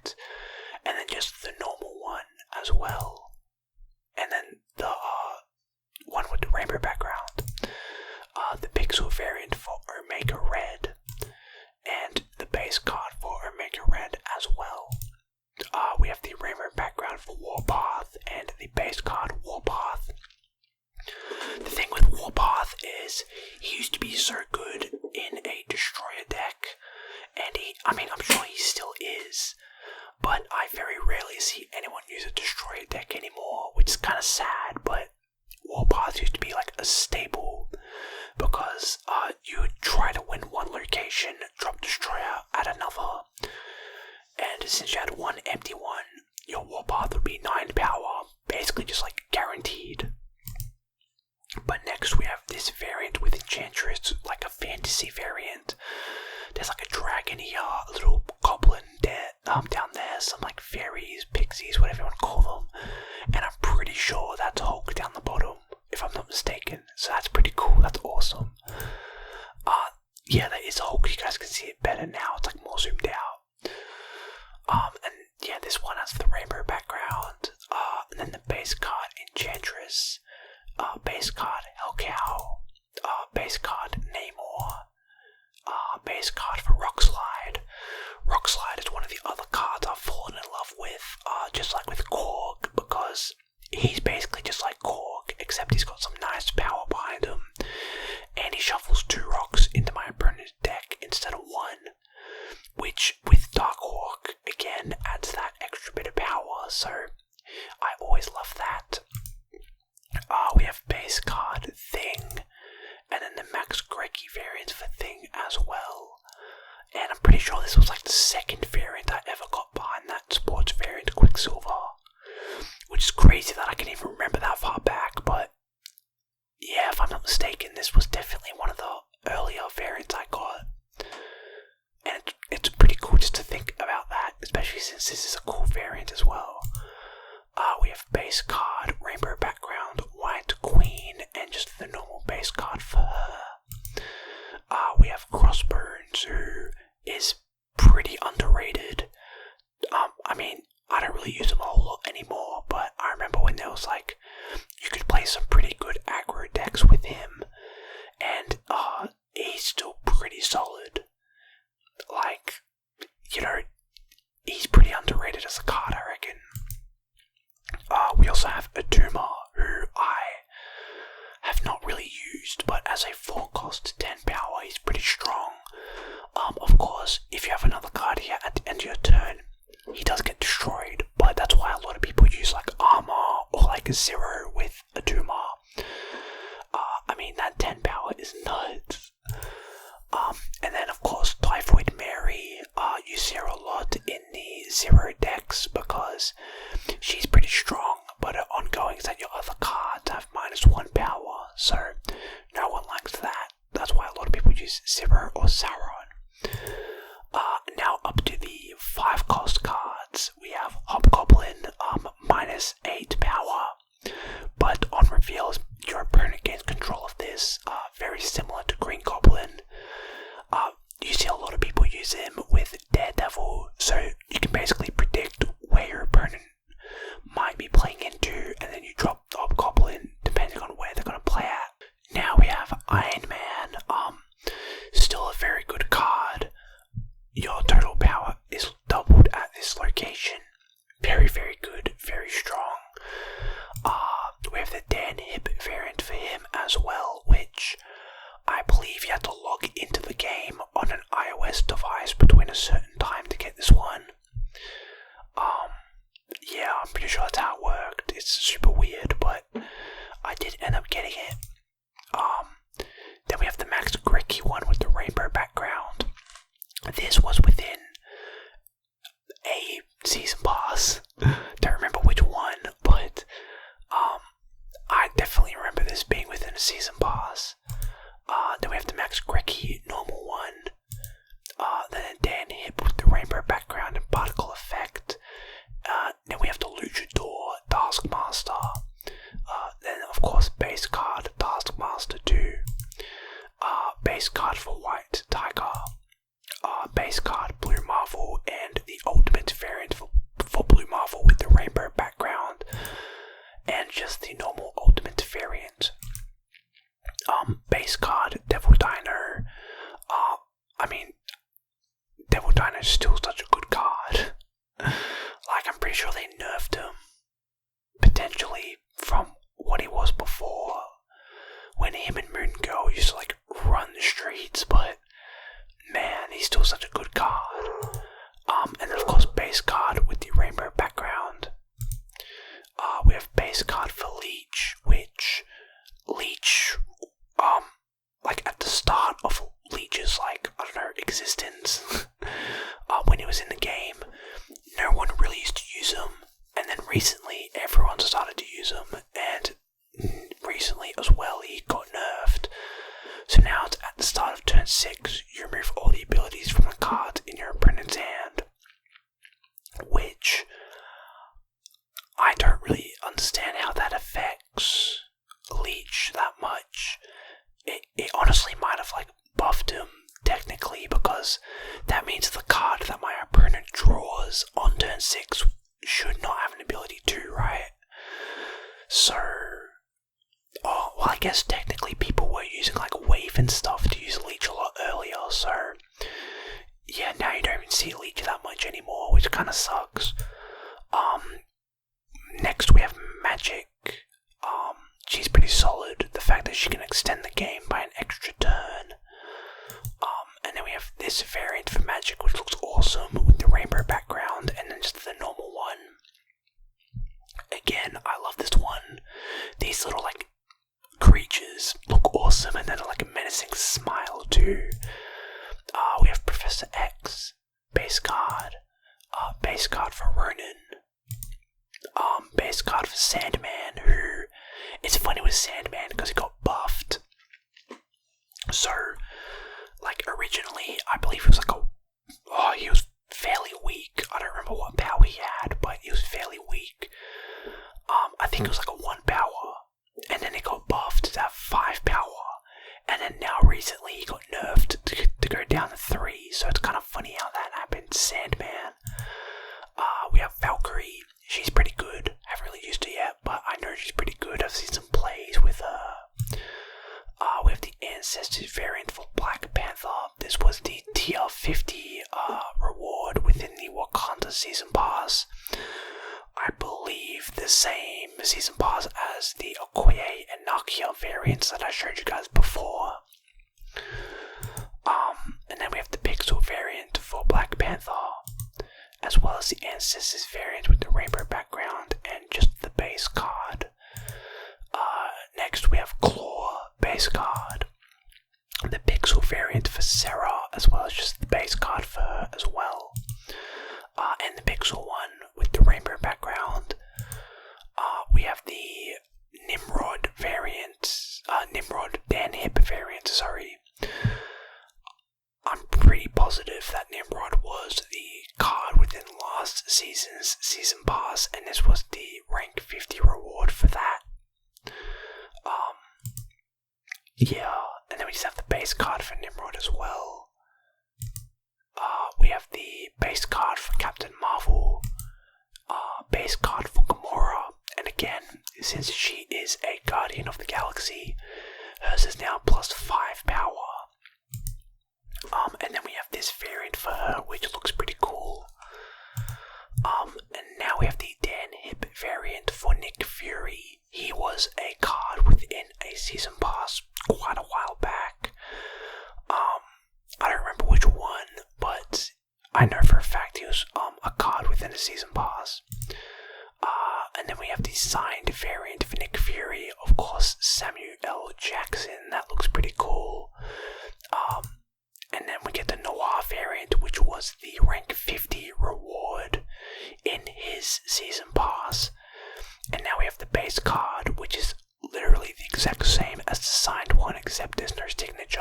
effect, and then just the normal one as well, and then the one with the rainbow background, the pixel variant for Omega Red, and the base card for Omega Red as well. We have the rainbow background for Warpath and the base card Warpath. The thing with Warpath is he used to be so good in a destroyer deck, and I'm sure he still is, but I very rarely see anyone use a destroyer deck anymore, which is kind of sad. But Warpath used to be like a staple because you would try to win one location, drop destroyer at another, and since you had one empty one, your Warpath would be 9 power, basically just like guaranteed. But next we have this variant with Enchantress, like a fantasy variant. There's like a dragon here, a little goblin down there, some like fairies, pixies, whatever you want to call them. And I'm pretty sure that's Hulk down the bottom, if I'm not mistaken. So that's pretty cool, that's awesome. Yeah, that is Hulk, you guys can see it better now, it's like more zoomed out. And yeah, this one has the rainbow background, and then the base card Enchantress, base card Hellcow, base card Namor, base card for Rockslide. Rockslide is one of the other cards I've fallen in love with, just like with Korg, because he's basically just like Korg, except he's got some nice power behind him, and he shuffles 2 rocks into my opponent's deck instead of 1, which with Darkhawk, again, adds that extra bit of power, so I always love that. We have base card Thing, and then the Max Greggy variant for Thing as well. And I'm pretty sure this was like the second variant I ever got behind that sports variant Quicksilver, which is crazy that I can even remember that far back, but yeah, if I'm not mistaken, this was definitely one of the earlier variants I got. And it's pretty cool just to think about that, especially since this is a cool variant as well. We have base card, rainbow background, white queen, and just the normal base card for her. We have Crossbones, who is pretty underrated. I don't really use him a whole lot anymore, but I remember when there was like, you could play some pretty good aggro decks with him, and he's still pretty solid. Like, he's pretty underrated as a card, I reckon. We also have Aduma, who I have not really used, but as a 4-cost 10 power, he's pretty strong. Of course, if you have another card here at the end of your turn, he does get destroyed, but that's why a lot of people use like Armor or like a 0 with Aduma. That 10 power is nuts. And then of course Typhoid Mary, you see her a lot in the 0 decks because she's pretty strong, but her ongoing is that your other cards have -1 power, so no one likes that. That's why a lot of people use 0 or Sauron. Now up to the 5-cost cards, we have Hobgoblin, -8 power, but on reveals your opponent gains control of this, very similar to Green Goblin. You see a lot of people use him with Daredevil, so you can basically predict where your opponent might be playing into, and then you drop the Hobgoblin depending on where they're going to play at. Now we have Iron Man, still a very good card. Your total power is doubled at this location. Very, very good, very strong. We have the Dan Hip variant for him as well, which I believe you had to log into the game on an iOS device between a certain time to get this one. Yeah, I'm pretty sure that's how it worked. It's super weird, but I did end up getting it. Then we have the Max Greggy one with the rainbow background. This was within a season pass. Don't remember which one, but I definitely remember this being within a season pass. Then we have the Max Greggy normal one. Then a Dan Hip with the rainbow background and particle effect. Then we have the Luchador Taskmaster. Then of course base card Taskmaster 2. Base card for White Tiger. Base card Blue Marvel, and the ultimate variant just the normal ultimate variant. Base card, Devil Dino. I mean, Devil Dino is still such a good card. Like, I'm pretty sure they nerfed him, potentially, from what he was before, when him and Moon Girl used to, like, run the streets, but, man, he's still such a good card. And then, of course, base card with the rainbow background. We have base card for Leech, which, Leech, like, at the start of Leech's, like, I don't know, existence, when he was in the game, no one really used to use him, and then recently everyone started to use him, and recently as well he got nerfed. So now it's at the start of turn 6, you remove all the abilities from the cards in your opponent's hand, which I don't really understand how that affects Leech that much. It honestly might have, like, buffed him technically, because that means the card that my opponent draws on turn 6 should not have an ability to, right? So, well, I guess technically people were using, like, Wave and stuff to use Leech a lot earlier, so yeah, now you don't even see Leech that much anymore, which kind of sucks. Next we have Magic. She's pretty solid. The fact that she can extend the game by an extra turn. And then we have this variant for Magic, which looks awesome with the rainbow background, and then just the normal one. Again, I love this one. These little, like, creatures look awesome, and then like a menacing smile too. We have Professor X, base card for Ronin. Base card for Sandman, who, it's funny with Sandman because he got buffed. So, like, originally, I believe he was like he was fairly weak. I don't remember what power he had, but he was fairly weak. I think it was like a 1 power, and then he got buffed to have 5 power, and then now recently he got nerfed to go down to 3, so it's kind of funny how that happened. Sandman. We have Valkyrie. She's pretty good. Haven't really used her yet, but I know she's pretty good. I've seen some plays with her. We have the Ancestors variant for Black Panther. This was the tier 50 reward within the Wakanda Season Pass. I believe the same Season Pass as the Okoye and Nakia variants that I showed you guys before. And then we have the Pixel variant for Black Panther, as well as the Ancestors variant with the rainbow background and just the base card. Next we have Claw, base card. The Pixel variant for Sarah, as well as just the base card for her as well. And the Pixel one with the rainbow background. We have the Nimrod variant, Nimrod Dan Hip variant, sorry. I'm pretty positive that Nimrod was the card within last season's Season Pass, and this was the rank 50 reward for that. Yeah, and then we just have the base card for Nimrod as well. We have the base card for Captain Marvel, base card for Gamora, and again, since she is a Guardian of the Galaxy, hers is now plus 5 power. And then we have this variant for her, which looks pretty cool. And now we have the Dan Hip variant for Nick Fury. He was a card within a Season Pass quite a while back. I don't remember which one, but I know for a fact he was a card within a Season Pass. And then we have the signed variant for Nick Fury, of course, Samuel L. Jackson. That looks pretty cool. And then we get the Noir variant, which was the rank 50 reward in his Season Pass. And now we have the base card, which is literally the exact same as the signed one, except there's no signature.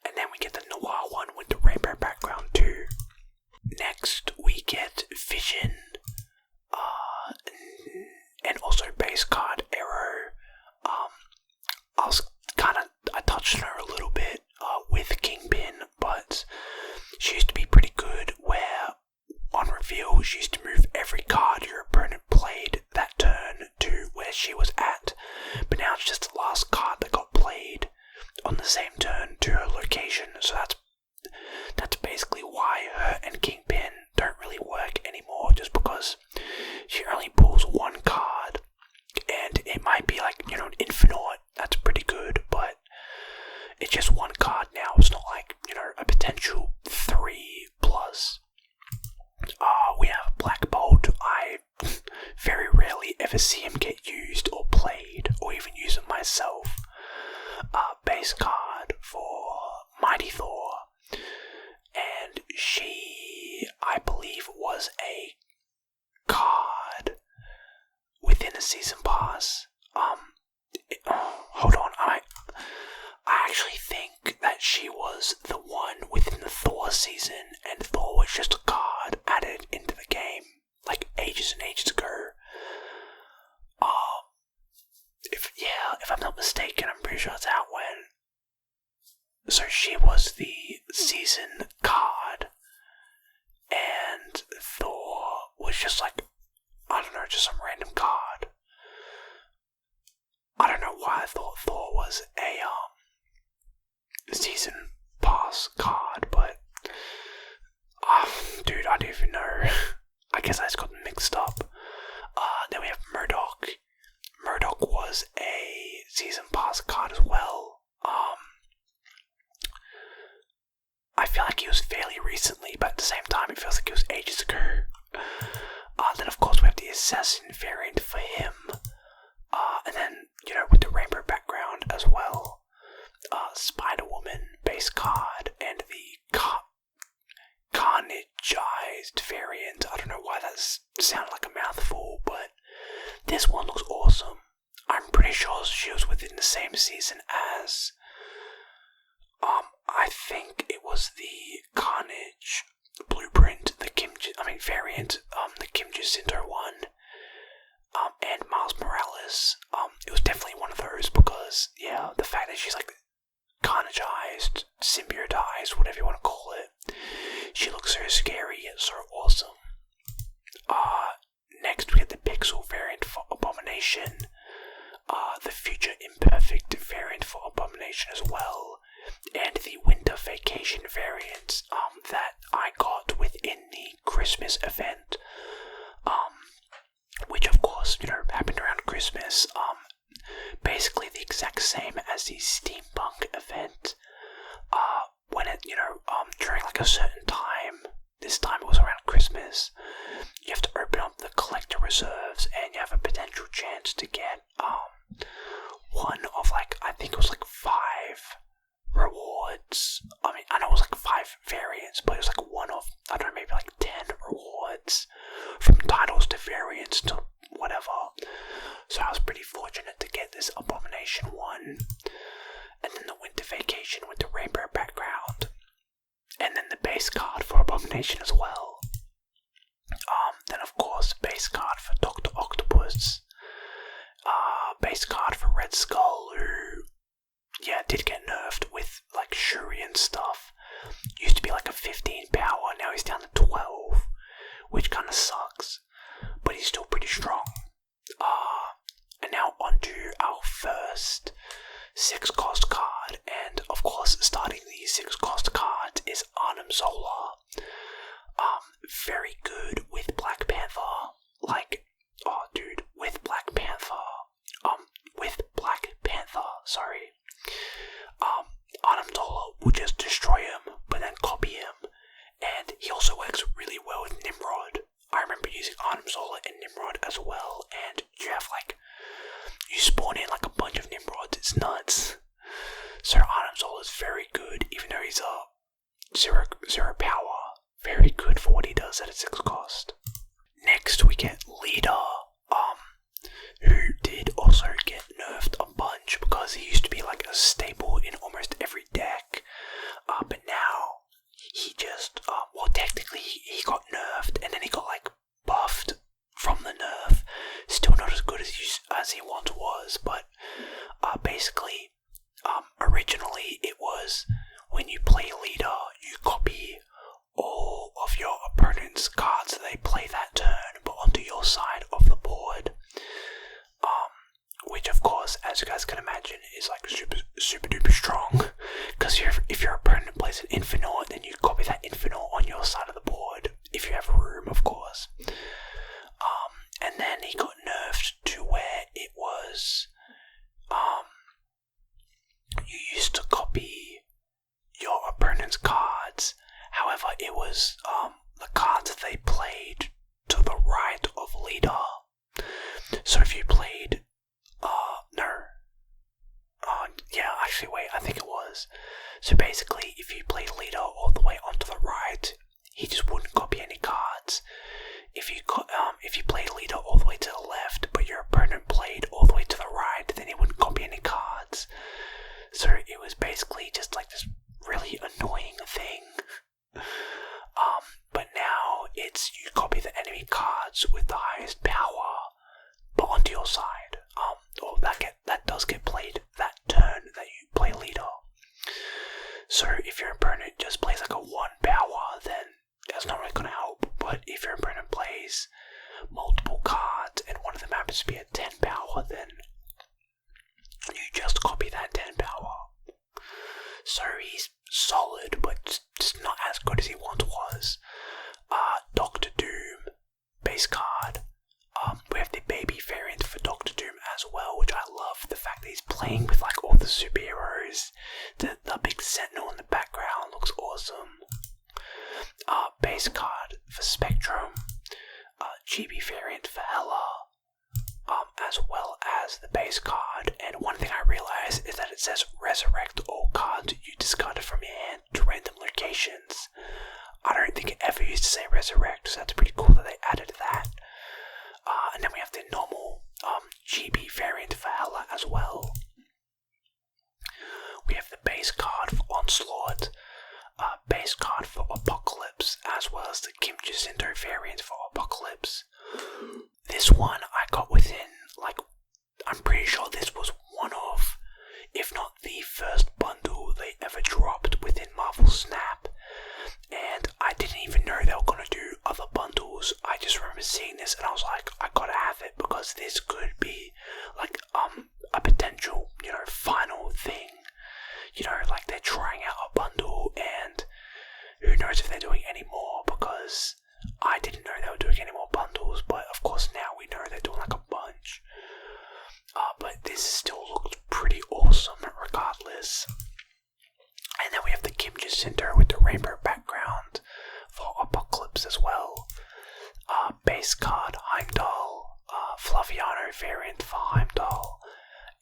And then we get the Noir one with the rainbow background too. Next, we get Vision, and also base card Arrow. I touched on her a little bit with Kingpin, but she used to be pretty good, where on reveal she used to move every card your opponent played that turn to ever see him get used or played, or even use him myself. Base card for Mighty Thor, and she, I believe, was a card within a season pass. Hold on, I actually think that she was the one within the Thor season, and Thor was just a card added into the game, like ages and ages ago. If I'm not mistaken, I'm pretty sure that's how it went. So she was the season card, and Thor was just like, I don't know, just some random card. I don't know why I thought Thor was a season pass card, but dude, I don't even know. I guess I just got them mixed up. Then we have Murdoch. Murdoch was a season pass card as well. I feel like he was fairly recently, but at the same time, it feels like it was ages ago. Then of course we have the assassin variant for him. And then, with the rainbow background as well. Spider-Woman base card, and the Carnageized variant. I don't know why that sounded like a mouthful, but this one looks awesome. I'm pretty sure she was within the same season as, I think it was the Carnage blueprint, variant, the Kim Jacinto one, and Miles Morales. It was definitely one of those because, the fact that she's like carnageized, symbioteized, whatever you want to call it, she looks so scary yet so awesome. Next we get the Pixel variant for Abomination, the Future Imperfect variant for Abomination as well, and the Winter Vacation variant that I got within the Christmas event, which of course, happened around Christmas. Basically the exact same as the Steampunk event, when it, during like a certain time, this time it was around Christmas, you have to open up the collector reserves and you have a potential chance to get, one of I think it was 5 rewards. I know it was 5 variants, but it was one of, I don't know, maybe 10 rewards, from titles to variants to whatever. So I was pretty fortunate to get this Abomination one, and then the Winter Vacation with the rainbow background, and then the base card for Abomination as well. Then of course base card for Dr. Octopus, base card for Red Skull, who did get nerfed with Shuri and stuff. Used to be a 15 power, now he's down to 12, which kind of sucks, but he's still pretty strong. And now onto our first 6 cost card, and of course starting the 6 cost cards is Arnim Zola. Very good with Black Panther, Arnim Zola will just destroy him, but then copy him, and he also works really well with Nimrod. I remember using Arnim Zola and Nimrod as well, and you have you spawn in a bunch of Nimrods, it's nuts. So Arnim Zola is very good, even though he's a zero power. Very good for what he does at a 6 cost. Next we get Leader, who did also get nerfed a bunch because he used to be a staple in almost every deck. But now he just, technically he got nerfed and then he got buffed from the nerf. Still not as good as he once was, but basically, originally it was when you play Leader, you copy all of your opponent's cards that they play that turn, but onto your side of the board. Which of course, as you guys can imagine, is super duper strong. Because if your opponent plays an Infinite, then you copy that Infinite on your side of the board, if you have room, of course. And then he got nerfed to where it was, you used to copy your opponent's cards. However, it was the cards that they played to the right of Leader. So if you played, no, yeah, actually, wait, I think it was. So basically, if you played leader all the way onto the right, he just wouldn't copy any cards. If you played leader all the way to the left, but your opponent played all the way to the right, then he wouldn't copy any cards. So it was basically just like this really annoying thing. But now it's you copy the enemy cards with the highest power, but onto your side. Or that does get played that turn that you play leader. So if your opponent just plays like a 1 power, then that's not really gonna help. But if your opponent plays multiple cards and one of them happens to be a 10 power, then you just copy that 10 power. So he's solid, but just not as good as he once was. Doctor Doom, base card. We have the baby variant for Doctor Doom as well, which I love. The fact that he's playing with like all the superheroes. The big sentinel in the background looks awesome. Base card for Spectrum. GB variant for Hela. As well as the base card. And one thing I realized is that it says resurrect all cards you discarded from your hand to random locations. I don't think it ever used to say resurrect, so that's pretty cool that they added that. And then we have the normal GB variant for Hela as well. We have the base card for Onslaught, base card for Apocalypse, as well as the Kim Jacinto variant for Apocalypse. This one I got within, like, I'm pretty sure this was one of, if not the first bundle they ever dropped within Marvel Snap. And I didn't even know they were going to do other bundles. I just remember seeing this and I was like, I gotta have it because this could be like a potential, final thing. Like they're trying out a bundle and who knows if they're doing any more, because I didn't know they were doing any more bundles, but of course now we know they're doing like a bunch. But this still looks pretty awesome regardless. And then we have the Kim Jacinto with the rainbow background for Apocalypse as well. Base card Heimdall, Flaviano variant for Heimdall,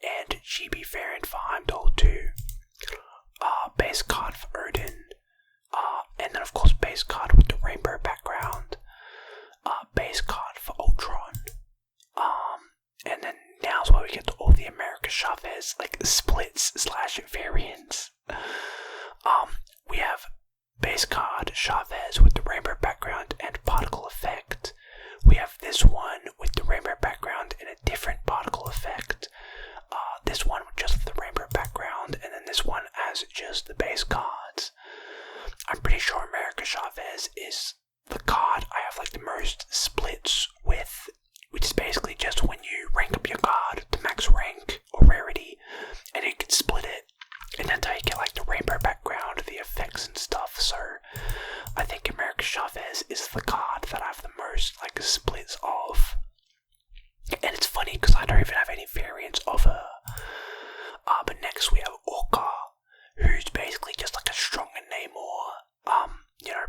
and GB variant for Heimdall too. Base card for Odin, and then of course base card with the rainbow background. Base card for Ultron. And then now's where we get to all the America Chavez like splits / variants. We have base card Chavez with the rainbow background and particle effect. We have this one with the rainbow background and a different particle effect. This one with just the rainbow background, and then this one as just the base cards. I'm pretty sure America Chavez is the card I have like the most splits with, which is basically just when you rank up your card to max rank or rarity, and you can split it. And that's how you get like the rainbow background, the effects and stuff. So I think America Chavez is the card that I have the most like splits of. And it's funny because I don't even have any variants of her. But next we have Orca, who's basically just like a stronger Namor.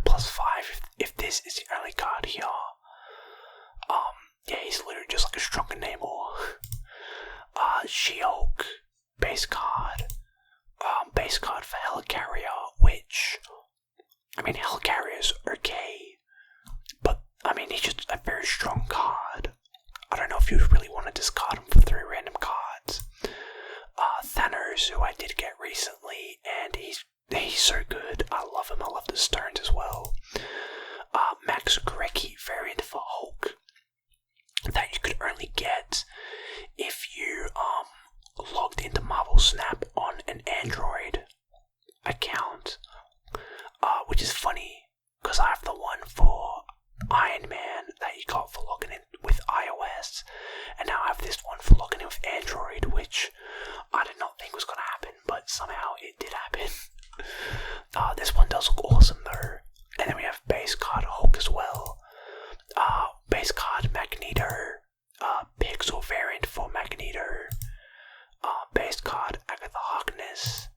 +5 if this is the only card here. Yeah, he's literally just like a stronger Namor. She-Hulk, base card. Base card for Helicarrier, which, Helicarrier's okay, but, he's just a very strong card. I don't know if you'd really want to discard him for 3 random cards. Thanos, who I did get recently, and he's so good. I love him. I love the stones as well. Max Gorecki variant for Hulk that you could only get if you logged into Marvel Snap on an Android account, which is funny because I have the one for Iron Man that you got for logging in with iOS, and now I have this one for logging in with Android, which I did not think was going to happen, but somehow it did happen. This one does look awesome though. And then we have base card Hulk as well. Base card Magneto, Pixel variant for Magneto. Base card Agatha Harkness.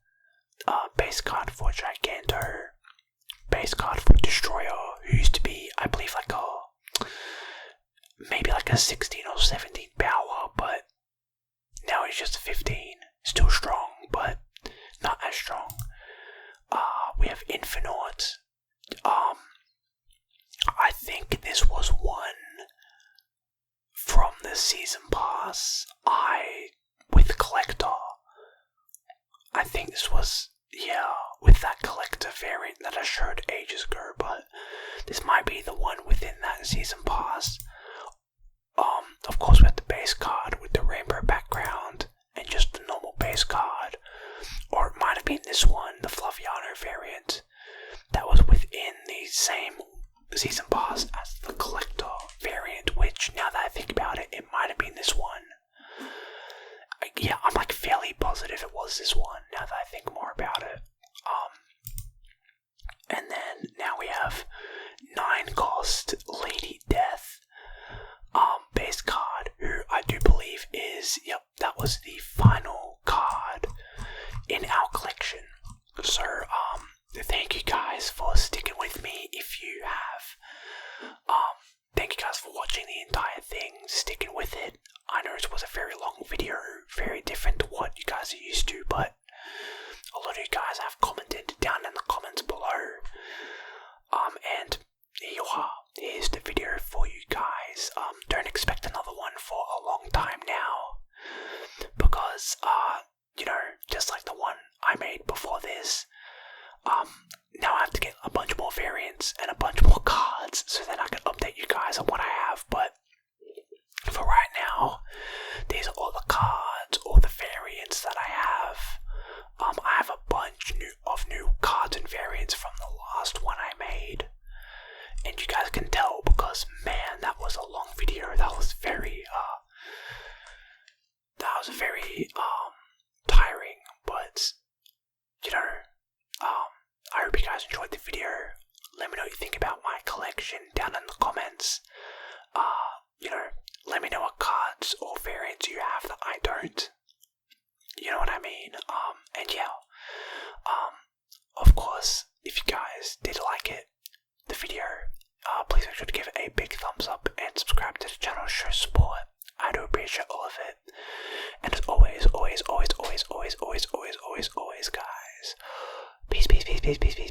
Base card for Giganto. Base card for Destroyer, who used to be, I believe, maybe like a 16 or 17 power. is just 15. Still strong, but not as strong. We have Infinite. I think this was one from the season pass. With Collector. I think this was, with that Collector variant that I showed ages ago, but this might be the one within that season pass. Of course we have the base card with the rainbow background and just the normal base card. Or it might have been this one, the Flaviano variant, that was within the same season pass as the Collector variant, which, now that I think about it, it might have been this one. Yeah, I'm like fairly positive it was this one, now that I think more about it. And then now we have 9 cost Lady Death base card, who I do believe is, that was the final card in our collection. So, thank you guys for sticking with me if you have. Thank you guys for watching the entire thing, sticking with it. I know it was a very long video, very different to what you guys are used to, but a lot of you guys have commented down in the comments below. And here you are. Here's the video for you guys. Don't expect another one for a long time now, because, just like the one I made before this, now I have to get a bunch more variants and a bunch more cards so that I can update you guys on what I have. But for right now, these are all the cards, all the variants that I have. I have a bunch of new cards and variants from the last one I made, and you guys can tell because, man, that was a long video. That was very tiring, but I hope you guys enjoyed the video. Let me know what you think about my collection down in the comments. Let me know what cards or variants you have that I don't. You know what I mean? Of course, if you guys did like it, the video, please make sure to give it a big thumbs up and subscribe to the channel to show support. I do appreciate all of it. And as always, guys, peace, peace, peace, peace, peace, peace.